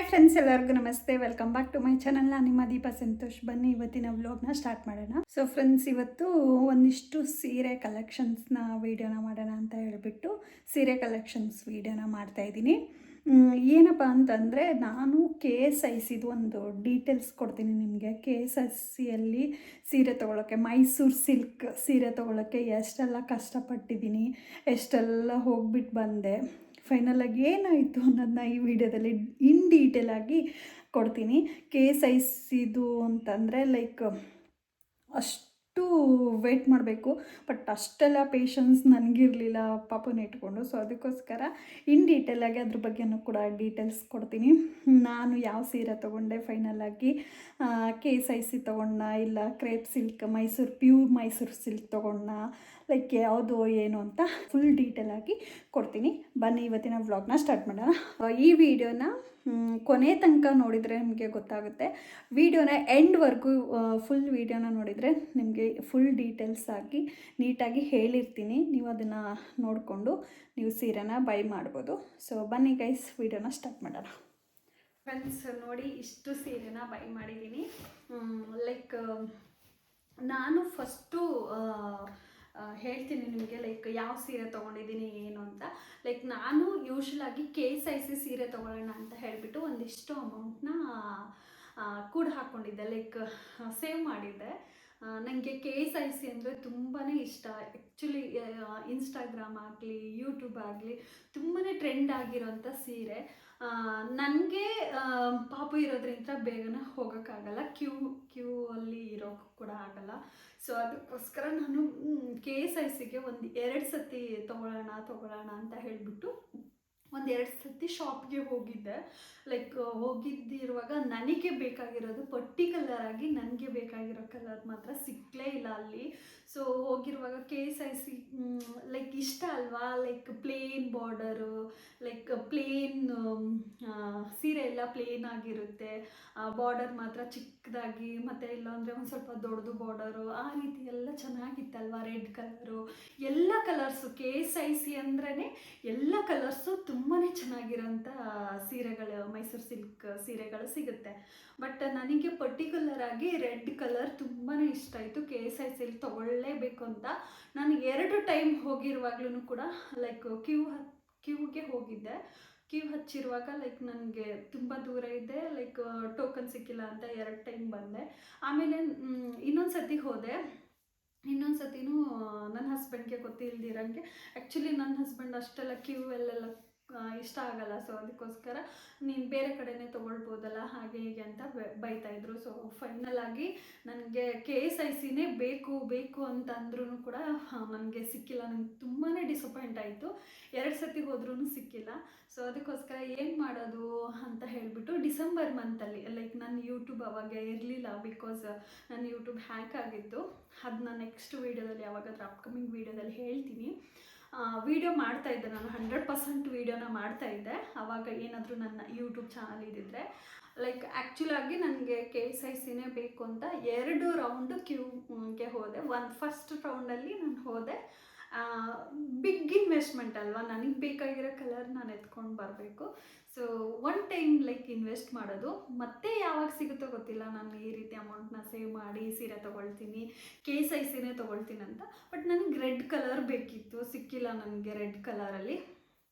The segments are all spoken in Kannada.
ಫ್ರೆಂಡ್ಸ್, ಎಲ್ಲರಿಗೂ ನಮಸ್ತೆ. Welcome back to my channel. ನಾನು ನಿಮ್ಮ ದೀಪಾ ಸಂತೋಷ್. ಬನ್ನಿ ಇವತ್ತಿನ ವ್ಲಾಗ್ನ ಸ್ಟಾರ್ಟ್ ಮಾಡೋಣ. ಸೊ ಫ್ರೆಂಡ್ಸ್, ಇವತ್ತು ಒಂದಿಷ್ಟು ಸೀರೆ ಕಲೆಕ್ಷನ್ಸ್ನ ವೀಡಿಯೋನ ಮಾಡೋಣ ಅಂತ ಹೇಳಿಬಿಟ್ಟು ಸೀರೆ ಕಲೆಕ್ಷನ್ಸ್ ವೀಡಿಯೋನ ಮಾಡ್ತಾಯಿದ್ದೀನಿ. ಏನಪ್ಪ ಅಂತಂದರೆ, ನಾನು KSICದು ಒಂದು ಡೀಟೇಲ್ಸ್ ಕೊಡ್ತೀನಿ ನಿಮಗೆ. KSICಯಲ್ಲಿ ಸೀರೆ ತೊಗೊಳಕ್ಕೆ, ಮೈಸೂರು ಸಿಲ್ಕ್ ಸೀರೆ ತೊಗೊಳಕ್ಕೆ ಎಷ್ಟೆಲ್ಲ ಕಷ್ಟಪಟ್ಟಿದ್ದೀನಿ, ಎಷ್ಟೆಲ್ಲ ಹೋಗ್ಬಿಟ್ಟು ಬಂದೆ, ಫೈನಲಾಗಿ ಏನಾಯಿತು ಅನ್ನೋದನ್ನ ಈ ವಿಡಿಯೋದಲ್ಲಿ ಇನ್ ಡೀಟೇಲಾಗಿ ಕೊಡ್ತೀನಿ. KSICದು ಅಂತಂದರೆ ಲೈಕ್ ಅಷ್ಟು ವೆಯ್ಟ್ ಮಾಡಬೇಕು, ಬಟ್ ಅಷ್ಟೆಲ್ಲ ಪೇಷನ್ಸ್ ನನಗಿರಲಿಲ್ಲ ಪಾಪನ ಇಟ್ಕೊಂಡು. ಸೊ ಅದಕ್ಕೋಸ್ಕರ ಇನ್ ಡೀಟೇಲಾಗಿ ಅದ್ರ ಬಗ್ಗೆನೂ ಕೂಡ ಡೀಟೇಲ್ಸ್ ಕೊಡ್ತೀನಿ. ನಾನು ಯಾವ ಸೀರೆ ತೊಗೊಂಡೆ, ಫೈನಲಾಗಿ KSIC ತೊಗೊಂಡ ಇಲ್ಲ crepe silk pure Mysuru silk ತೊಗೊಂಡ, ಲೈಕ್ ಯಾವುದು ಏನು ಅಂತ ಫುಲ್ ಡೀಟೇಲಾಗಿ ಕೊಡ್ತೀನಿ. ಬನ್ನಿ ಇವತ್ತಿನ ವ್ಲಾಗ್ನ ಸ್ಟಾರ್ಟ್ ಮಾಡೋಣ. ಈ ವಿಡಿಯೋನ ಕೊನೆ ತನಕ ನೋಡಿದರೆ ನಿಮಗೆ ಗೊತ್ತಾಗುತ್ತೆ. ವಿಡಿಯೋನ ಎಂಡ್ವರೆಗೂ ಫುಲ್ ವಿಡಿಯೋನ ನೋಡಿದರೆ ನಿಮಗೆ ಫುಲ್ ಡೀಟೇಲ್ಸ್ ಆಗಿ ನೀಟಾಗಿ ಹೇಳಿರ್ತೀನಿ. ನೀವು ಅದನ್ನು ನೋಡಿಕೊಂಡು ನೀವು ಸೀರೆನ ಬೈ ಮಾಡ್ಬೋದು. ಸೊ ಬನ್ನಿ ಗೈಸ್, ವಿಡಿಯೋನ ಸ್ಟಾರ್ಟ್ ಮಾಡೋಣ. ಫ್ರೆಂಡ್ಸ್ ನೋಡಿ, ಇಷ್ಟು ಸೀರೆನ ಬೈ ಮಾಡಿದ್ದೀನಿ. ಲೈಕ್ ನಾನು ಫಸ್ಟು ಹೇಳ್ತೀನಿ ನಿಮಗೆ, ಲೈಕ್ ಯಾವ ಸೀರೆ ತೊಗೊಂಡಿದ್ದೀನಿ ಏನು ಅಂತ. ಲೈಕ್ ನಾನು ಯೂಶ್ವಲಾಗಿ KSIC ಸೀರೆ ತೊಗೊಳ್ಳೋಣ ಅಂತ ಹೇಳಿಬಿಟ್ಟು ಒಂದಿಷ್ಟು ಅಮೌಂಟ್ನ ಕೂಡ ಹಾಕ್ಕೊಂಡಿದ್ದೆ, ಲೈಕ್ ಸೇವ್ ಮಾಡಿದ್ದೆ. ನನಗೆ KSIC ಅಂದರೆ ತುಂಬಾ ಇಷ್ಟ. ಆ್ಯಕ್ಚುಲಿ ಇನ್ಸ್ಟಾಗ್ರಾಮ್ ಆಗಲಿ ಯೂಟ್ಯೂಬ್ ಆಗಲಿ ತುಂಬಾ ಟ್ರೆಂಡ್ ಆಗಿರೋಂಥ ಸೀರೆ. ನನಗೆ ಪಾಪು ಇರೋದ್ರಿಂದ ಬೇಗನೆ ಹೋಗೋಕ್ಕಾಗಲ್ಲ, ಕ್ಯೂ ಅಲ್ಲಿ ಇರೋಕ್ಕೂ ಕೂಡ ಆಗಲ್ಲ. ಸೊ ಅದಕ್ಕೋಸ್ಕರ ನಾನು KSICಗೆ ಒಂದು 2 ಸತಿ ತೊಗೊಳ್ಳೋಣ ಅಂತ ಹೇಳಿಬಿಟ್ಟು ಒಂದು 2 ಸತಿ ಶಾಪ್ಗೆ ಹೋಗಿದ್ದೆ. ಲೈಕ್ ಹೋಗಿದ್ದಿರುವಾಗ ನನಗೆ ಬೇಕಾಗಿರೋದು ಪರ್ಟಿಕ್ಯುಲರ್ ಆಗಿ ನನಗೆ ಬೇಕಾಗಿರೋ ಕಲರ್ ಮಾತ್ರ ಸಿಕ್ಕಲೇ ಇಲ್ಲ ಅಲ್ಲಿ. ಸೊ ಹೋಗಿರುವಾಗ KSIC ಲೈಕ್ ಇಷ್ಟ ಅಲ್ವಾ, like plain border, like plain ಸೀರೆ ಎಲ್ಲ ಪ್ಲೇನ್ ಆಗಿರುತ್ತೆ, ಬಾರ್ಡರ್ ಮಾತ್ರ ಚಿಕ್ಕದಾಗಿ, ಮತ್ತು ಇಲ್ಲಾಂದರೆ ಒಂದು ಸ್ವಲ್ಪ ದೊಡ್ಡದು ಬಾರ್ಡರು, ಆ ರೀತಿ ಎಲ್ಲ ಚೆನ್ನಾಗಿತ್ತಲ್ವ. ರೆಡ್ ಕಲರು, ಎಲ್ಲ ಕಲರ್ಸು, KSIC ಅಂದ್ರೇ ಎಲ್ಲ ಕಲರ್ಸು ತುಂಬಾ ಚೆನ್ನಾಗಿರೋಂಥ ಸೀರೆಗಳು, ಮೈಸೂರು ಸಿಲ್ಕ್ ಸೀರೆಗಳು ಸಿಗುತ್ತೆ. ಬಟ್ ನನಗೆ ಪರ್ಟಿಕ್ಯುಲರ್ ಆಗಿ ರೆಡ್ ಕಲರ್ ತುಂಬಾ ಇಷ್ಟ ಆಯಿತು. KSICಲಿ ತೊಗೊಳ್ಳೇಬೇಕು ಅಂತ ನಾನು 2 ಟೈಮ್ ಹೋಗಿರುವಾಗ್ಲೂ ಕೂಡ ಲೈಕ್ ಕ್ಯೂಗೆ ಹೋಗಿದ್ದೆ. ಕ್ಯೂ ಹಚ್ಚಿರುವಾಗ ಲೈಕ್ ನನಗೆ ತುಂಬ ದೂರ ಇದೆ, ಲೈಕ್ ಟೋಕನ್ ಸಿಕ್ಕಿಲ್ಲ ಅಂತ 2 ಟೈಮ್ ಬಂದೆ. ಆಮೇಲೆ ಇನ್ನೊಂದು ಸತಿ ಹೋದೆ. ಇನ್ನೊಂದು ಸತಿನೂ ನನ್ನ ಹಸ್ಬೆಂಡ್ಗೆ ಗೊತ್ತಿಲ್ದಿರಂಗೆ, ಆ್ಯಕ್ಚುಲಿ ನನ್ನ ಹಸ್ಬೆಂಡ್ ಅಷ್ಟೆಲ್ಲ ಕ್ಯೂ ಅಲ್ಲೆಲ್ಲ ಇಷ್ಟ ಆಗಲ್ಲ. ಸೊ ಅದಕ್ಕೋಸ್ಕರ ನೀನು ಬೇರೆ ಕಡೆನೇ ತೊಗೊಳ್ಬೋದಲ್ಲ, ಹಾಗೆ ಹೀಗೆ ಅಂತ ಬೈತಾಯಿದ್ರು. ಸೊ ಫೈನಲ್ ಆಗಿ ನನಗೆ KSICನೇ ಬೇಕು ಅಂತ ಅಂದ್ರೂ ಕೂಡ ನನಗೆ ಸಿಕ್ಕಿಲ್ಲ. ನನಗೆ ತುಂಬಾ ಡಿಸಪಾಯಿಂಟ್ ಆಯಿತು. 2 ಸತಿ ಹೋದ್ರೂ ಸಿಕ್ಕಿಲ್ಲ. ಸೊ ಅದಕ್ಕೋಸ್ಕರ ಏನು ಮಾಡೋದು ಅಂತ ಹೇಳಿಬಿಟ್ಟು ಡಿಸೆಂಬರ್ ಮಂತಲ್ಲಿ, ಲೈಕ್ ನನ್ನ ಯೂಟ್ಯೂಬ್ ಅವಾಗ ಇರಲಿಲ್ಲ, ಬಿಕಾಸ್ ನನ್ನ ಯೂಟ್ಯೂಬ್ ಹ್ಯಾಕ್ ಆಗಿತ್ತು. ಅದನ್ನ ನೆಕ್ಸ್ಟ್ ವೀಡಿಯೋದಲ್ಲಿ, ಯಾವಾಗಾದ್ರೂ ಅಪ್ಕಮಿಂಗ್ ವೀಡಿಯೋದಲ್ಲಿ ಹೇಳ್ತೀನಿ. ವೀಡಿಯೋ ಮಾಡ್ತಾಯಿದ್ದೆ ನಾನು, 100% ವೀಡಿಯೋನ ಮಾಡ್ತಾಯಿದ್ದೆ ಆವಾಗ, ಏನಾದರೂ ನನ್ನ ಯೂಟ್ಯೂಬ್ ಚಾನಲ್ ಇದ್ದಿದ್ರೆ. ಲೈಕ್ ಆ್ಯಕ್ಚುಲಾಗಿ ನನಗೆ KSICನೇ ಬೇಕು ಅಂತ 2 ರೌಂಡು ಕ್ಯೂಗೆ ಹೋದೆ. ಫಸ್ಟ್ ರೌಂಡಲ್ಲಿ ನಾನು ಹೋದೆ. ಬಿಗ್ ಇನ್ವೆಸ್ಟ್ಮೆಂಟ್ ಅಲ್ವಾ, ನನಗೆ ಬೇಕಾಗಿರೋ ಕಲರ್ ನಾನು ಎತ್ಕೊಂಡು ಬರಬೇಕು. ಸೊ 1 ಟೈಮ್ ಲೈಕ್ ಇನ್ವೆಸ್ಟ್ ಮಾಡೋದು, ಮತ್ತೆ ಯಾವಾಗ ಸಿಗುತ್ತೋ ಗೊತ್ತಿಲ್ಲ. ನಾನು ಈ ರೀತಿ ಅಮೌಂಟ್ನ ಸೇವ್ ಮಾಡಿ ಸೀರೆ ತೊಗೊಳ್ತೀನಿ, KSICನೇ ತೊಗೊಳ್ತೀನಿ ಅಂತ. ಬಟ್ ನನಗೆ ರೆಡ್ ಕಲರ್ ಬೇಕಿತ್ತು, ಸಿಕ್ಕಿಲ್ಲ ನನಗೆ ರೆಡ್ ಕಲರಲ್ಲಿ.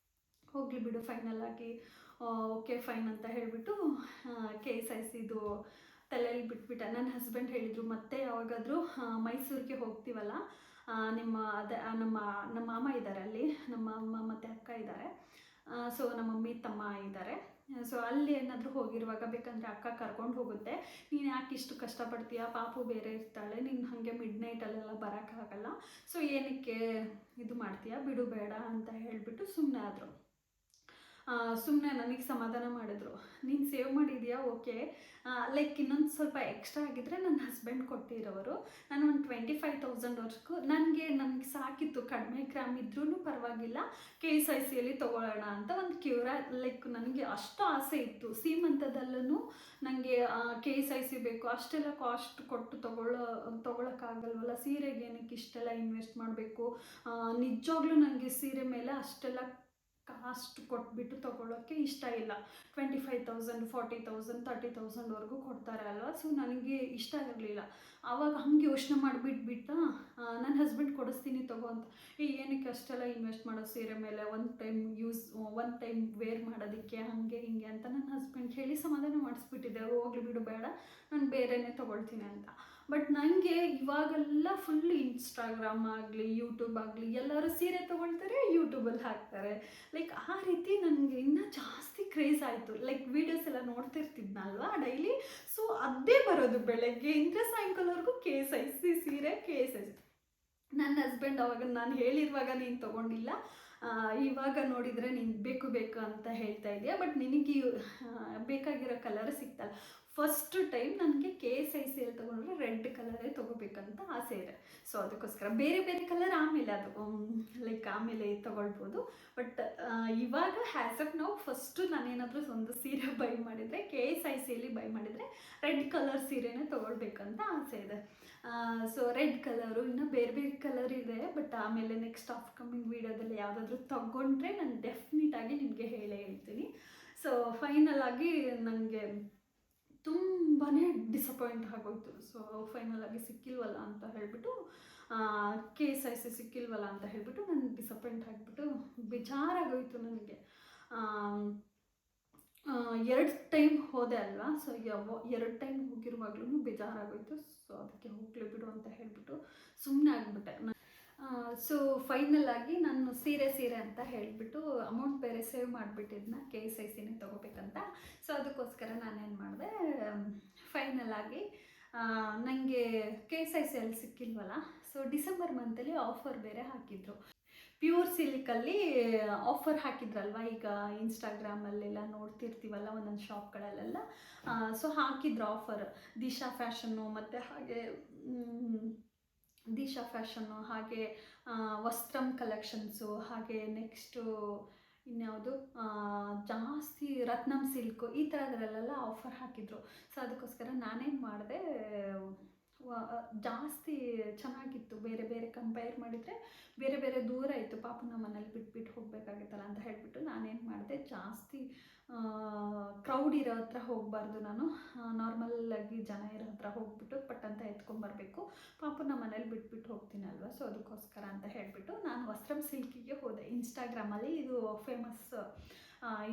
ಹೋಗಲಿ ಬಿಡು, ಫೈನಲಾಗಿ ಓಕೆ ಫೈನ್ ಅಂತ ಹೇಳಿಬಿಟ್ಟು KSICದು ತಲೆಯಲ್ಲಿ ಬಿಟ್ಬಿಟ್ಟೆ. ನನ್ನ ಹಸ್ಬೆಂಡ್ ಹೇಳಿದರು, ಮತ್ತೆ ಯಾವಾಗಾದರೂ ಮೈಸೂರಿಗೆ ಹೋಗ್ತೀವಲ್ಲ, ನಮ್ಮ ಮಾಮ ಇದ್ದಾರೆ ಅಲ್ಲಿ, ನಮ್ಮ ಅಮ್ಮ ಮತ್ತು ಅಕ್ಕ ಇದ್ದಾರೆ. ಸೊ ನಮ್ಮ ಮಮ್ಮಿ ತಮ್ಮ ಇದ್ದಾರೆ. ಸೊ ಅಲ್ಲಿ ಏನಾದರೂ ಹೋಗಿರುವಾಗ ಬೇಕಂದರೆ ಅಕ್ಕ ಕರ್ಕೊಂಡು ಹೋಗುತ್ತೆ. ನೀನು ಯಾಕೆ ಇಷ್ಟು ಕಷ್ಟಪಡ್ತೀಯ, ಪಾಪು ಬೇರೆ ಇರ್ತಾಳೆ, ನೀನು ಹಾಗೆ ಮಿಡ್ ನೈಟಲ್ಲೆಲ್ಲ ಬರೋಕ್ಕಾಗಲ್ಲ, ಸೊ ಏನಕ್ಕೆ ಇದು ಮಾಡ್ತೀಯ, ಬಿಡು ಬೇಡ ಅಂತ ಹೇಳಿಬಿಟ್ಟು ಸುಮ್ಮನೆ ಆದರು. ಸುಮ್ಮನೆ ನನಗೆ ಸಮಾಧಾನ ಮಾಡಿದ್ರು. ನೀನು ಸೇವ್ ಮಾಡಿದೀಯಾ, ಓಕೆ, ಲೈಕ್ ಇನ್ನೊಂದು ಸ್ವಲ್ಪ ಎಕ್ಸ್ಟ್ರಾ ಆಗಿದ್ದರೆ ನನ್ನ ಹಸ್ಬೆಂಡ್ ಕೊಟ್ಟಿರೋರು. ನಾನು ಒಂದು 25,000ವರೆಗೂ ನನಗೆ ಸಾಕಿತ್ತು. ಕಡಿಮೆ ಗ್ರಾಮ್ ಇದ್ರೂ ಪರವಾಗಿಲ್ಲ, KSICಯಲ್ಲಿ ತೊಗೊಳ್ಳೋಣ ಅಂತ ಒಂದು ಲೈಕ್ ನನಗೆ ಅಷ್ಟು ಆಸೆ ಇತ್ತು. ಸೀಮಂತದಲ್ಲೂ ನನಗೆ KSIC ಬೇಕು, ಅಷ್ಟೆಲ್ಲ ಕಾಸ್ಟ್ ಕೊಟ್ಟು ತೊಗೊಳಕ್ಕಾಗಲ್ವಲ್ಲ, ಸೀರೆಗೆ ಏನಕ್ಕೆ ಇಷ್ಟೆಲ್ಲ ಇನ್ವೆಸ್ಟ್ ಮಾಡಬೇಕು, ನಿಜವಾಗ್ಲೂ ನನಗೆ ಸೀರೆ ಮೇಲೆ ಅಷ್ಟೆಲ್ಲ ಕಾಸ್ಟ್ ಕೊಟ್ಬಿಟ್ಟು ತೊಗೊಳ್ಳೋಕ್ಕೆ ಇಷ್ಟ ಇಲ್ಲ. 25,000 40,000 30,000ವರೆಗೂ ಕೊಡ್ತಾರೆ ಅಲ್ವಾ. ಸೊ ನನಗೆ ಇಷ್ಟ ಆಗಿರಲಿಲ್ಲ. ಆವಾಗ ಹಂಗೆ ಯೋಚನೆ ಮಾಡಿಬಿಟ್ಬಿಟ್ಟು ನನ್ನ ಹಸ್ಬೆಂಡ್ ಕೊಡಿಸ್ತೀನಿ ತಗೋ ಅಂತ. ಏನಕ್ಕೆ ಅಷ್ಟೆಲ್ಲ ಇನ್ವೆಸ್ಟ್ ಮಾಡೋದು ಸೀರೆ ಮೇಲೆ, ಒನ್ ಟೈಮ್ ವೇರ್ ಮಾಡೋದಕ್ಕೆ ಹಾಗೆ ಹಿಂಗೆ ಅಂತ ನನ್ನ ಹಸ್ಬೆಂಡ್ ಹೇಳಿ ಸಮಾಧಾನ ಮಾಡಿಸ್ಬಿಟ್ಟಿದ್ದೆ. ಹೋಗ್ಲಿ ಬಿಡು ಬೇಡ, ನಾನು ಬೇರೆಯೇ ತೊಗೊಳ್ತೀನಿ ಅಂತ. ಬಟ್ ನನಗೆ ಇವಾಗೆಲ್ಲ ಫುಲ್ ಇನ್ಸ್ಟಾಗ್ರಾಮ್ ಆಗಲಿ ಯೂಟ್ಯೂಬ್ ಆಗಲಿ ಎಲ್ಲರೂ ಸೀರೆ ತೊಗೊಳ್ತಾರೆ, ಯೂಟ್ಯೂಬಲ್ಲಿ ಹಾಕ್ತಾರೆ. ಲೈಕ್ ಆ ರೀತಿ ನನಗೆ ಇನ್ನೂ ಜಾಸ್ತಿ ಕ್ರೇಜ್ ಆಯಿತು. ಲೈಕ್ ವೀಡಿಯೋಸ್ ಎಲ್ಲ ನೋಡ್ತಿರ್ತಿದ್ನಲ್ವಾ ಡೈಲಿ. ಸೊ ಅದೇ ಬರೋದು ಬೆಳಗ್ಗೆಯಿಂದ ಸಾಯಂಕಾಲವರೆಗೂ KSIC ಸೀರೆ KSIC. ನನ್ನ ಹಸ್ಬೆಂಡ್ ಅವಾಗ ನಾನು ಹೇಳಿರುವಾಗ ನೀನು ತೊಗೊಂಡಿಲ್ಲ, ಇವಾಗ ನೋಡಿದರೆ ನೀನು ಬೇಕು ಅಂತ ಹೇಳ್ತಾ ಇದೆಯಾ, ಬಟ್ ನಿನಗೆ ಬೇಕಾಗಿರೋ ಕಲರ್ ಸಿಗ್ತಲ್ಲ. ಫಸ್ಟ್ ಟೈಮ್ ನನಗೆ KSICಯಲ್ಲಿ ತೊಗೊಂಡ್ರೆ ರೆಡ್ ಕಲರೇ ತೊಗೋಬೇಕಂತ ಆಸೆ ಇದೆ. ಸೊ ಅದಕ್ಕೋಸ್ಕರ ಬೇರೆ ಬೇರೆ ಕಲರ್ ಆಮೇಲೆ ಅದು ಲೈಕ್ ಆಮೇಲೆ ತೊಗೊಳ್ಬೋದು. ಬಟ್ ಇವಾಗ ಹ್ಯಾಸ್ ಆಫ್ ನಾವು ಫಸ್ಟು ನಾನೇನಾದರೂ ಒಂದು ಸೀರೆ ಬೈ ಮಾಡಿದರೆ KSICಯಲ್ಲಿ ಬೈ ಮಾಡಿದರೆ ರೆಡ್ ಕಲರ್ ಸೀರೆನೇ ತೊಗೊಳ್ಬೇಕಂತ ಆಸೆ ಇದೆ. ಸೊ ರೆಡ್ ಕಲರು, ಇನ್ನು ಬೇರೆ ಬೇರೆ ಕಲರ್ ಇದೆ. ಬಟ್ ಆಮೇಲೆ ನೆಕ್ಸ್ಟ್ ಅಪ್ಕಮಿಂಗ್ ವೀಡಿಯೋದಲ್ಲಿ ಯಾವುದಾದ್ರೂ ತೊಗೊಂಡ್ರೆ ನಾನು ಡೆಫಿನೆಟಾಗಿ ನಿಮಗೆ ಹೇಳ್ತೀನಿ. ಸೊ ಫೈನಲ್ ಆಗಿ ನನಗೆ ತುಂಬಾ ಡಿಸಪಾಯಿಂಟ್ ಆಗೋಯ್ತು. ಸೊ ಫೈನಲ್ ಆಗಿ ಸಿಕ್ಕಿಲ್ವಲ್ಲ ಅಂತ ಹೇಳಿಬಿಟ್ಟು, KSIC ಸಿಕ್ಕಿಲ್ವಲ್ಲ ಅಂತ ಹೇಳಿಬಿಟ್ಟು ನನಗೆ ಡಿಸಪಾಯಿಂಟ್ ಆಗಿಬಿಟ್ಟು ಬೇಜಾರಾಗೋಯ್ತು ನನಗೆ. 2 ಟೈಮ್ ಹೋದೆ ಅಲ್ವಾ. ಸೊ 2 ಟೈಮ್ ಹೋಗಿರುವಾಗ್ಲೂ ಬೇಜಾರಾಗೋಯ್ತು. ಸೊ ಅದಕ್ಕೆ ಹೋಗಲಿ ಬಿಡು ಅಂತ ಹೇಳಿಬಿಟ್ಟು ಸುಮ್ಮನೆ ಆಗಿಬಿಟ್ಟೆ. ಸೊ ಫೈನಲ್ ಆಗಿ ನಾನು ಸೀರೆ ಅಂತ ಹೇಳಿಬಿಟ್ಟು ಅಮೌಂಟ್ ಬೇರೆ ಸೇವ್ ಮಾಡಿಬಿಟ್ಟಿದ್ನ KSICನೇ ತೊಗೋಬೇಕಂತ. ಸೊ ಅದಕ್ಕೋಸ್ಕರ ನಾನೇನು ಮಾಡಿದೆ, ಫೈನಲ್ ಆಗಿ ನನಗೆ KSICಯಲ್ಲಿ ಸಿಕ್ಕಿಲ್ವಲ್ಲ. ಸೊ ಡಿಸೆಂಬರ್ ಮಂತಲ್ಲಿ ಆಫರ್ ಬೇರೆ ಹಾಕಿದ್ರು. ಪ್ಯೂರ್ ಸಿಲ್ಕಲ್ಲಿ ಆಫರ್ ಹಾಕಿದ್ರಲ್ವ, ಈಗ ಇನ್ಸ್ಟಾಗ್ರಾಮಲ್ಲೆಲ್ಲ ನೋಡ್ತಿರ್ತೀವಲ್ಲ ಒಂದೊಂದು ಶಾಪ್ಗಳಲ್ಲೆಲ್ಲ. ಸೊ ಹಾಕಿದ್ರು ಆಫರ್. ದಿಶಾ ಫ್ಯಾಷನ್ನು ಮತ್ತು ಹಾಗೆ ದಿಶಾ ಫ್ಯಾಷನ್ನು, ಹಾಗೆ ವಸ್ತ್ರಂ ಕಲೆಕ್ಷನ್ಸು, ಹಾಗೆ ನೆಕ್ಸ್ಟು ಇನ್ಯಾವುದು ಜಾಸ್ತಿ ರತ್ನಂ ಸಿಲ್ಕು, ಈ ಥರದ್ರಲ್ಲೆಲ್ಲ ಆಫರ್ ಹಾಕಿದ್ರು. ಸೊ ಅದಕ್ಕೋಸ್ಕರ ನಾನೇನು ಮಾಡಿದೆ, ಜಾಸ್ತಿ ಚೆನ್ನಾಗಿತ್ತು. ಬೇರೆ ಬೇರೆ ಕಂಪೇರ್ ಮಾಡಿದರೆ ಬೇರೆ ಬೇರೆ ದೂರ ಇತ್ತು. ಪಾಪನ ಮನೇಲಿ ಬಿಟ್ಬಿಟ್ಟು ಹೋಗಬೇಕಾಗಿತ್ತಲ್ಲ ಅಂತ ಹೇಳಿಬಿಟ್ಟು ನಾನೇನು ಮಾಡಿದೆ, ಜಾಸ್ತಿ ಕ್ರೌಡ್ ಇರೋ ಹತ್ರ ಹೋಗಬಾರ್ದು, ನಾನು ನಾರ್ಮಲ್ಲಾಗಿ ಜನ ಇರೋ ಹತ್ರ ಹೋಗ್ಬಿಟ್ಟು ಪಟ್ಟಂತ ಎತ್ಕೊಂಬರ್ಬೇಕು, ಪಾಪನ ಮನೇಲಿ ಬಿಟ್ಬಿಟ್ಟು ಹೋಗ್ತೀನಲ್ವ. ಸೊ ಅದಕ್ಕೋಸ್ಕರ ಅಂತ ಹೇಳಿಬಿಟ್ಟು ನಾನು ವಸ್ತ್ರಂ ಸಿಲ್ಕಿಗೆ ಹೋದೆ. ಇನ್ಸ್ಟಾಗ್ರಾಮಲ್ಲಿ ಇದು ಫೇಮಸ್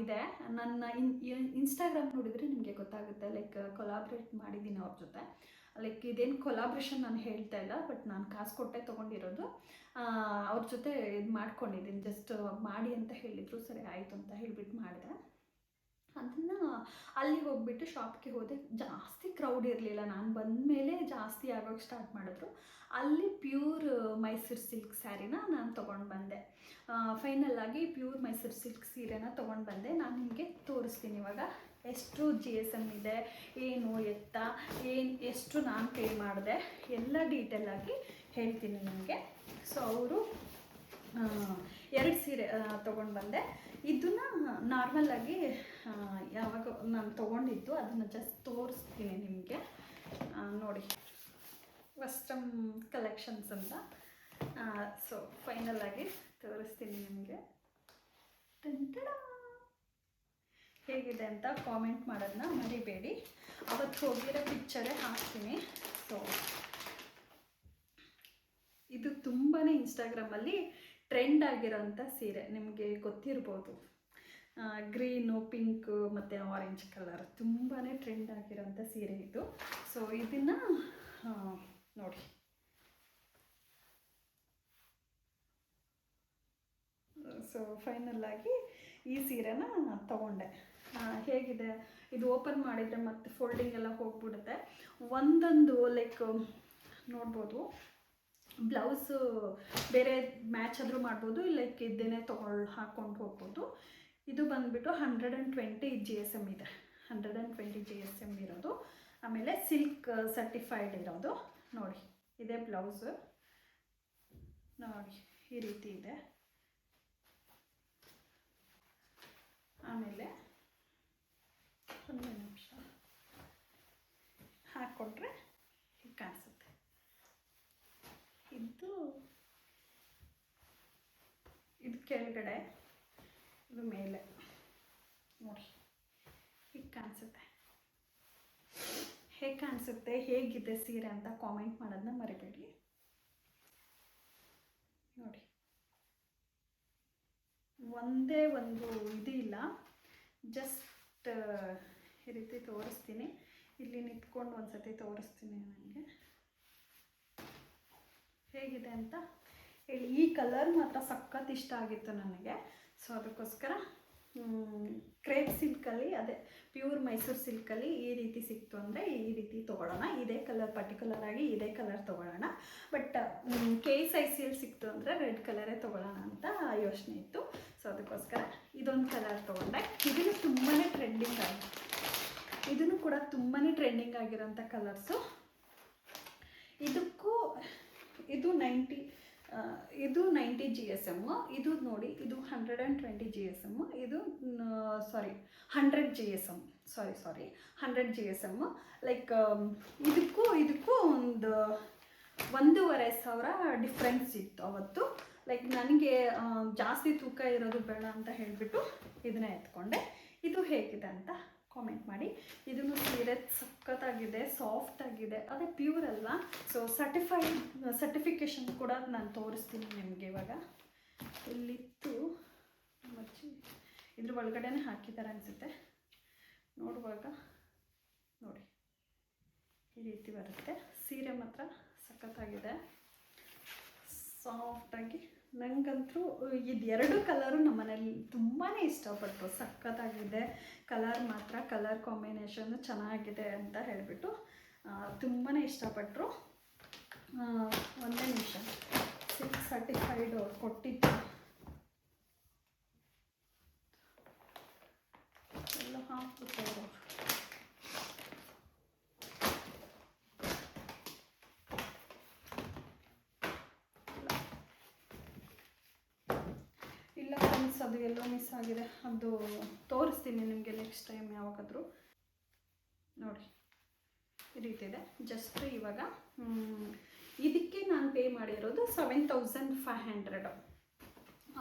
ಇದೆ. ನನ್ನ ಇನ್ಸ್ಟಾಗ್ರಾಮ್ ನೋಡಿದರೆ ನಿಮಗೆ ಗೊತ್ತಾಗುತ್ತೆ. ಲೈಕ್ ಕೊಲಾಬ್ರೇಟ್ ಮಾಡಿದ್ದೀನಿ ಅವ್ರ ಜೊತೆ. ಲೈಕ್ ಇದೇನು ಕೊಲಾಬ್ರೇಷನ್ ನಾನು ಹೇಳ್ತಾ ಇಲ್ಲ, ಬಟ್ ನಾನು ಕಾಸು ಕೊಟ್ಟೆ ತೊಗೊಂಡಿರೋದು. ಅವ್ರ ಜೊತೆ ಇದು ಮಾಡ್ಕೊಂಡಿದ್ದೀನಿ. ಜಸ್ಟ್ ಮಾಡಿ ಅಂತ ಹೇಳಿದರು, ಸರಿ ಆಯಿತು ಅಂತ ಹೇಳಿಬಿಟ್ಟು ಮಾಡಿದೆ. ಅದನ್ನು ಅಲ್ಲಿಗೆ ಹೋಗ್ಬಿಟ್ಟು ಶಾಪ್ಗೆ ಹೋದೆ. ಜಾಸ್ತಿ ಕ್ರೌಡ್ ಇರಲಿಲ್ಲ. ನಾನು ಬಂದಮೇಲೆ ಜಾಸ್ತಿ ಆಗೋಕ್ಕೆ ಸ್ಟಾರ್ಟ್ ಮಾಡಿದ್ರು. ಅಲ್ಲಿ ಪ್ಯೂರ್ ಮೈಸೂರು ಸಿಲ್ಕ್ ಸ್ಯಾರಿನ ನಾನು ತೊಗೊಂಡು ಬಂದೆ. ಫೈನಲ್ ಆಗಿ ಪ್ಯೂರ್ ಮೈಸೂರು ಸಿಲ್ಕ್ ಸೀರೆನ ತೊಗೊಂಡು ಬಂದೆ. ನಾನು ನಿಮಗೆ ತೋರಿಸ್ತೀನಿ ಇವಾಗ ಎಷ್ಟು GSM ಇದೆ, ಏನು ಎತ್ತ, ಎಷ್ಟು ನಾನು ಪೇ ಮಾಡಿದೆ ಎಲ್ಲ ಡೀಟೇಲಾಗಿ ಹೇಳ್ತೀನಿ ನಿಮಗೆ. ಸೊ ಅವರು 2 ಸೀರೆ ತೊಗೊಂಡು ಬಂದೆ. ಇದನ್ನು ನಾರ್ಮಲಾಗಿ ಯಾವಾಗ ನಾನು ತೊಗೊಂಡಿದ್ದು ಅದನ್ನು ಜಸ್ಟ್ ತೋರಿಸ್ತೀನಿ ನಿಮಗೆ. ನೋಡಿ, ವಸ್ತ್ರಂ ಕಲೆಕ್ಷನ್ಸ್ ಅಂತ. ಸೊ ಫೈನಲ್ ಆಗಿ ತೋರಿಸ್ತೀನಿ ನಿಮಗೆ. ಹೇಗಿದೆ ಅಂತ ಕಾಮೆಂಟ್ ಮಾಡೋದನ್ನ ಮರಿಬೇಡಿ. ಅವತ್ತು ಹೋಗಿರೋ ಪಿಕ್ಚರೇ ಹಾಕ್ತೀನಿ. ಸೊ ಇದು ತುಂಬಾ ಇನ್ಸ್ಟಾಗ್ರಾಮಲ್ಲಿ ಟ್ರೆಂಡ್ ಆಗಿರೋಂಥ ಸೀರೆ, ನಿಮಗೆ ಗೊತ್ತಿರ್ಬೋದು. ಗ್ರೀನು, ಪಿಂಕು ಮತ್ತು ಆರೆಂಜ್ ಕಲರ್ ತುಂಬಾ ಟ್ರೆಂಡ್ ಆಗಿರೋಂಥ ಸೀರೆ ಇದು. ಸೊ ಇದನ್ನು ನೋಡಿ, ಸೊ ಫೈನಲ್ ಆಗಿ ಈ ಸೀರೆನ ತೊಗೊಂಡೆ. ಹೇಗಿದೆ ಇದು, ಓಪನ್ ಮಾಡಿದರೆ ಮತ್ತೆ ಫೋಲ್ಡಿಂಗ್ ಎಲ್ಲ ಹೋಗ್ಬಿಡುತ್ತೆ. ಒಂದೊಂದು ಲೈಕ್ ನೋಡ್ಬೋದು, ಬ್ಲೌಸು ಬೇರೆ ಮ್ಯಾಚ್ ಆದರೂ ಮಾಡ್ಬೋದು, ಲೈಕ್ ಇದ್ದೇನೆ ಹಾಕ್ಕೊಂಡು ಹೋಗ್ಬೋದು. ಇದು ಬಂದುಬಿಟ್ಟು 120 GSM ಇದೆ. 120 GSM ಇರೋದು. ಆಮೇಲೆ ಸಿಲ್ಕ್ ಸರ್ಟಿಫೈಡ್ ಇರೋದು. ನೋಡಿ, ಇದೇ ಬ್ಲೌಸು. ನೋಡಿ, ಈ ರೀತಿ ಇದೆ. ಆಮೇಲೆ ಒಂದು ನಿಮಿಷ ಹಾಕ್ಕೊಂಡ್ರೆ ಹೀಗೆ ಕಾಣಿಸುತ್ತೆ. ಇದು ಕೆಳಗಡೆ ಇದು ಮೇಲೆ ನೋಡಿ ಹೀಗೆ ಕಾಣಿಸುತ್ತೆ. ಹೇಗೆ ಕಾಣಿಸುತ್ತೆ, ಹೇಗಿದೆ ಸೀರೆ ಅಂತ ಕಾಮೆಂಟ್ ಮಾಡೋದನ್ನ ಮರಿಬೇಡಿ. ನೋಡಿ ಒಂದೇ ಒಂದು ಇದು ಇಲ್ಲ, ಜಸ್ಟ್ ಈ ರೀತಿ ತೋರಿಸ್ತೀನಿ. ಇಲ್ಲಿ ನಿಂತ್ಕೊಂಡು ಒಂದ್ಸತಿ ತೋರಿಸ್ತೀನಿ ನನಗೆ ಹೇಗಿದೆ ಅಂತ ಹೇಳಿ. ಈ ಕಲರ್ ಮಾತ್ರ ಸಖತ್ ಇಷ್ಟ ಆಗಿತ್ತು ನನಗೆ. ಸೊ ಅದಕ್ಕೋಸ್ಕರ ಕ್ರೇಪ್ ಸಿಲ್ಕಲ್ಲಿ, ಅದೇ ಪ್ಯೂರ್ ಮೈಸೂರು ಸಿಲ್ಕಲ್ಲಿ ಈ ರೀತಿ ಸಿಕ್ತು ಅಂದರೆ ಈ ರೀತಿ ತೊಗೊಳ್ಳೋಣ. ಇದೇ ಕಲರ್ ಪರ್ಟಿಕ್ಯುಲರ್ ಆಗಿ ಇದೇ ಕಲರ್ ತೊಗೊಳ್ಳೋಣ. ಬಟ್ KSICಯಲ್ಲಿ ಸಿಕ್ತು ಅಂದರೆ ರೆಡ್ ಕಲರೇ ತೊಗೊಳ್ಳೋಣ ಅಂತ ಯೋಚನೆ ಇತ್ತು. ಸೊ ಅದಕ್ಕೋಸ್ಕರ ಇದೊಂದು ಕಲರ್ ತೊಗೊಂಡೆ. ಇದನ್ನು ತುಂಬಾ ಟ್ರೆಂಡಿಂಗ್ ಆಗಿದೆ, ಇದನ್ನು ಕೂಡ ತುಂಬಾ ಟ್ರೆಂಡಿಂಗ್ ಆಗಿರೋಂಥ ಕಲರ್ಸು. ಇದಕ್ಕೂ ಇದು 90 GSM, ಇದು ನೋಡಿ ಇದು 120 GSM, ಇದು 100 GSM, ಸಾರಿ 100 GSM. ಲೈಕ್ ಇದಕ್ಕೂ ಒಂದು 1,500 ಡಿಫ್ರೆನ್ಸ್ ಇತ್ತು ಅವತ್ತು. ಲೈಕ್ ನನಗೆ ಜಾಸ್ತಿ ತೂಕ ಇರೋದು ಬೇಡ ಅಂತ ಹೇಳಿಬಿಟ್ಟು ಇದನ್ನೇ ಎತ್ಕೊಂಡೆ. ಇದು ಹೇಗಿದೆ ಅಂತ ಕಾಮೆಂಟ್ ಮಾಡಿ. ಇದನ್ನು ಸೀರೆ ಸಖತ್ತಾಗಿದೆ, ಸಾಫ್ಟ್ ಆಗಿದೆ, ಅದೇ ಪ್ಯೂರ್ ಅಲ್ವಾ. ಸೊ ಸರ್ಟಿಫಿಕೇಷನ್ ಕೂಡ ನಾನು ತೋರಿಸ್ತೀನಿ ನಿಮಗೆ ಇವಾಗ. ಇಲ್ಲಿತ್ತು ಮಚ್ಚಿ, ಇದ್ರ ಒಳಗಡೆನೇ ಹಾಕಿದ್ದಾರೆ ಅನಿಸುತ್ತೆ. ನೋಡುವಾಗ ನೋಡಿ ಈ ರೀತಿ ಬರುತ್ತೆ. ಸೀರೆ ಮಾತ್ರ ಸಖತ್ತಾಗಿದೆ, ಸಾಫ್ಟಾಗಿ. ನನಗಂತೂ ಇದೆರಡು ಕಲರು ನಮ್ಮ ಮನೇಲಿ ತುಂಬಾ ಇಷ್ಟಪಟ್ಟರು. ಸಖತ್ತಾಗಿದೆ ಕಲರ್ ಮಾತ್ರ, ಕಲರ್ ಕಾಂಬಿನೇಷನ್ನು ಚೆನ್ನಾಗಿದೆ ಅಂತ ಹೇಳಿಬಿಟ್ಟು ತುಂಬಾ ಇಷ್ಟಪಟ್ಟರು. ಒಂದೇ ನಿಮಿಷ, ಸಿಲ್ಕ್ ಸರ್ಟಿಫೈಡ್ ಕೊಟ್ಟಿದ್ದು ಎಲ್ಲ ಹಾಕ್ಬಿಟ್ಟು ಇಲ್ಲ ಫ್ರೆಂಡ್ಸ್, ಅದು ಎಲ್ಲೋ ಮಿಸ್ ಆಗಿದೆ. ಅದು ತೋರಿಸ್ತೀನಿ ನಿಮಗೆ ನೆಕ್ಸ್ಟ್ ಟೈಮ್ ಯಾವಾಗಾದರೂ. ನೋಡಿ ಈ ರೀತಿ ಇದೆ. ಜಸ್ಟ್ ಇವಾಗ ಇದಕ್ಕೆ ನಾನು ಪೇ ಮಾಡಿರೋದು 7,500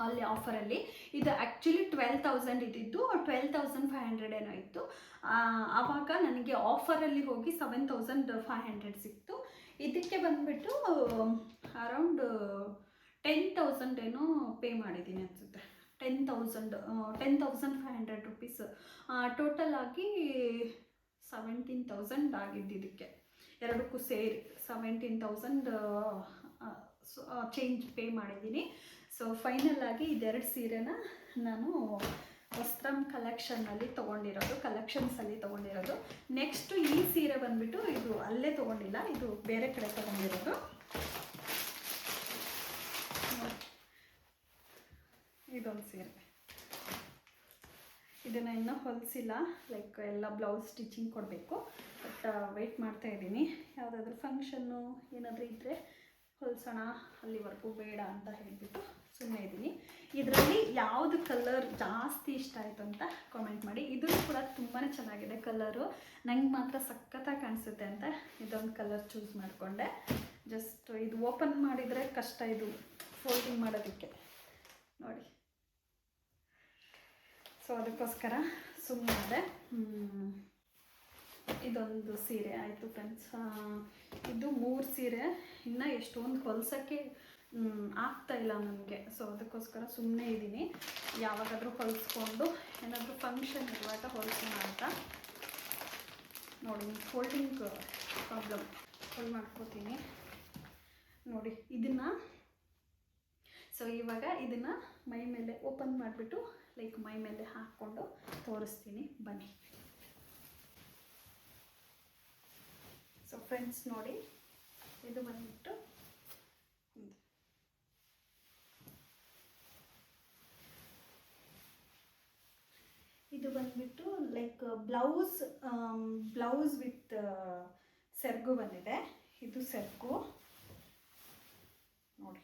ಅಲ್ಲಿ ಆಫರಲ್ಲಿ. ಇದು ಆ್ಯಕ್ಚುಲಿ 12,000 ಇದ್ದಿದ್ದು, 12,500 ಏನೋ ಇತ್ತು. ಆವಾಗ ನನಗೆ ಆಫರಲ್ಲಿ ಹೋಗಿ 7,500 ಸಿಕ್ತು. ಇದಕ್ಕೆ ಬಂದುಬಿಟ್ಟು ಅರೌಂಡ್ 10,000 ಏನೋ ಪೇ ಮಾಡಿದ್ದೀನಿ ಅನಿಸುತ್ತೆ. 10,500 ರುಪೀಸ್ ಟೋಟಲ್ ಆಗಿ 17,000 ಆಗಿದ್ದು. ಇದಕ್ಕೆ ಎರಡಕ್ಕೂ ಸೇರಿ 17,000 ಚೇಂಜ್ ಪೇ ಮಾಡಿದ್ದೀನಿ. ಸೊ ಫೈನಲ್ ಆಗಿ ಇದೆರಡು ಸೀರೆನ ನಾನು ವಸ್ತ್ರಂ ಕಲೆಕ್ಷನ್ಸಲ್ಲಿ ತೊಗೊಂಡಿರೋದು. ನೆಕ್ಸ್ಟು ಈ ಸೀರೆ ಬಂದುಬಿಟ್ಟು ಇದು ಅಲ್ಲೇ ತೊಗೊಂಡಿಲ್ಲ, ಇದು ಬೇರೆ ಕಡೆ ತೊಗೊಂಡಿರೋದು. ಇದೊಂದು ಸೀರೆ, ಇದನ್ನು ಇನ್ನೂ ಹೊಲಿಸಿಲ್ಲ. ಲೈಕ್ ಎಲ್ಲ ಬ್ಲೌಸ್ ಸ್ಟಿಚಿಂಗ್ ಕೊಡಬೇಕು. ಬಟ್ ವೆಯ್ಟ್ ಮಾಡ್ತಾಯಿದ್ದೀನಿ. ಯಾವುದಾದ್ರೂ ಫಂಕ್ಷನ್ನು ಏನಾದರೂ ಇದ್ದರೆ ಹೊಲಿಸೋಣ, ಅಲ್ಲಿವರೆಗೂ ಬೇಡ ಅಂತ ಹೇಳಿಬಿಟ್ಟು ಸುಮ್ಮನೆ ಇದ್ದೀನಿ. ಇದರಲ್ಲಿ ಯಾವುದು ಕಲರ್ ಜಾಸ್ತಿ ಇಷ್ಟ ಆಯಿತು ಅಂತ ಕಾಮೆಂಟ್ ಮಾಡಿ. ಇದು ಕೂಡ ತುಂಬಾ ಚೆನ್ನಾಗಿದೆ ಕಲರು, ನಂಗೆ ಮಾತ್ರ ಸಖತ್ತಾಗಿ ಕಾಣಿಸುತ್ತೆ ಅಂತ ಇದೊಂದು ಕಲರ್ ಚೂಸ್ ಮಾಡಿಕೊಂಡೆ. ಜಸ್ಟ್ ಇದು ಓಪನ್ ಮಾಡಿದರೆ ಕಷ್ಟ, ಇದು ಫೋಲ್ಡಿಂಗ್ ಮಾಡೋದಕ್ಕೆ ನೋಡಿ. ಸೊ ಅದಕ್ಕೋಸ್ಕರ ಸುಮ್ಮನೆ ಇದೊಂದು ಸೀರೆ ಆಯಿತು ಫ್ರೆಂಡ್ಸ್. ಇದು 3 ಸೀರೆ, ಇನ್ನು ಎಷ್ಟೊಂದು ಹೊಲ್ಸೋಕ್ಕೆ ಆಗ್ತಾಯಿಲ್ಲ ನನಗೆ. ಸೊ ಅದಕ್ಕೋಸ್ಕರ ಸುಮ್ಮನೆ ಇದ್ದೀನಿ. ಯಾವಾಗಾದರೂ ಹೊಲಿಸ್ಕೊಂಡು ಏನಾದರೂ ಫಂಕ್ಷನ್ ಇರುವಾಗ ಹೊಲಿಸೋಣ ಅಂತ. ನೋಡಿ ಫೋಲ್ಡಿಂಗ್ ಪ್ರಾಬ್ಲಮ್, ಫೋಲ್ಡ್ ಮಾಡ್ಕೋತೀನಿ ನೋಡಿ ಇದನ್ನು. ಸೊ ಇವಾಗ ಇದನ್ನು ಮೈ ಮೇಲೆ ಓಪನ್ ಮಾಡಿಬಿಟ್ಟು ಲೈಕ್ ಮೈ ಮೇಲೆ ಹಾಕ್ಕೊಂಡು ತೋರಿಸ್ತೀನಿ ಬನ್ನಿ. ಸೊ ಫ್ರೆಂಡ್ಸ್ ನೋಡಿ, ಇದು ಬಂದ್ಬಿಟ್ಟು ಲೈಕ್ ಬ್ಲೌಸ್ ವಿತ್ ಸೆರ್ಗು ಬಂದಿದೆ. ಇದು ಸೆರ್ಗು ನೋಡಿ.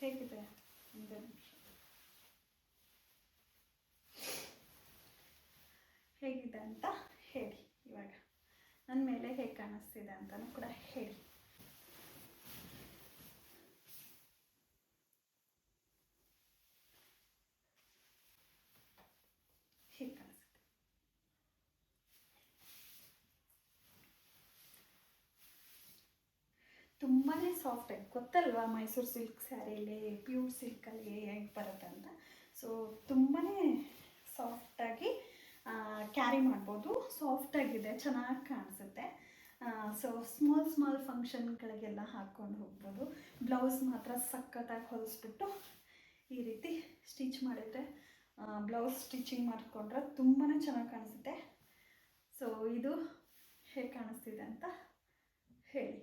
ಹೇಗಿದೆ ಒಂದು ನಿಮಿಷ, ಹೇಗಿದೆ ಅಂತ ಹೇಳಿ. ಇವಾಗ ನನ್ನ ಮೇಲೆ ಹೇಗೆ ಕಾಣಿಸ್ತಿದೆ ಅಂತಲೂ ಕೂಡ ಹೇಳಿ. ತುಂಬಾ ಸಾಫ್ಟಾಗಿ, ಗೊತ್ತಲ್ವಾ ಮೈಸೂರು ಸಿಲ್ಕ್ ಸ್ಯಾರಿಲಿ ಪ್ಯೂರ್ ಸಿಲ್ಕಲ್ಲಿ ಹೇಗೆ ಬರುತ್ತೆ ಅಂತ. ಸೊ ತುಂಬಾ ಸಾಫ್ಟಾಗಿ ಕ್ಯಾರಿ ಮಾಡ್ಬೋದು, ಸಾಫ್ಟಾಗಿದೆ, ಚೆನ್ನಾಗಿ ಕಾಣಿಸುತ್ತೆ. ಸೊ ಸ್ಮಾಲ್ ಫಂಕ್ಷನ್ಗಳಿಗೆಲ್ಲ ಹಾಕ್ಕೊಂಡು ಹೋಗ್ಬೋದು. ಬ್ಲೌಸ್ ಮಾತ್ರ ಸಖತ್ತಾಗಿ ಹೊಲಿಸ್ಬಿಟ್ಟು ಈ ರೀತಿ ಸ್ಟಿಚ್ ಮಾಡಿದರೆ, ಬ್ಲೌಸ್ ಸ್ಟಿಚಿಂಗ್ ಮಾಡಿಕೊಂಡ್ರೆ ತುಂಬಾ ಚೆನ್ನಾಗಿ ಕಾಣಿಸುತ್ತೆ. ಸೊ ಇದು ಹೇಗೆ ಕಾಣಿಸ್ತಿದೆ ಅಂತ ಹೇಳಿ.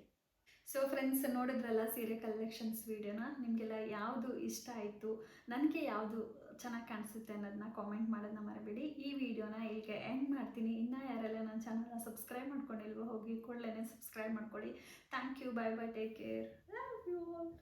ಸೊ ಫ್ರೆಂಡ್ಸ್, ನೋಡಿದ್ರಲ್ಲ ಸೀರೆ ಕಲೆಕ್ಷನ್ಸ್ ವೀಡಿಯೋನ. ನಿಮಗೆಲ್ಲ ಯಾವುದು ಇಷ್ಟ ಆಯಿತು, ನನಗೆ ಯಾವುದು ಚೆನ್ನಾಗಿ ಕಾಣಿಸುತ್ತೆ ಅನ್ನೋದನ್ನ ಕಾಮೆಂಟ್ ಮಾಡೋದನ್ನ ಮರಿಬೇಡಿ. ಈ ವಿಡಿಯೋನ ಇಲ್ಲಿಗೆ ಎಂಡ್ ಮಾಡ್ತೀನಿ. ಇನ್ನೂ ಯಾರೆಲ್ಲ ನನ್ನ ಚಾನಲ್ನ ಸಬ್ಸ್ಕ್ರೈಬ್ ಮಾಡ್ಕೊಂಡಿಲ್ವೋ ಹೋಗಿ ಕೂಡಲೇ ಸಬ್ಸ್ಕ್ರೈಬ್ ಮಾಡ್ಕೊಳ್ಳಿ. Thank you, bye bye, take care, love you all.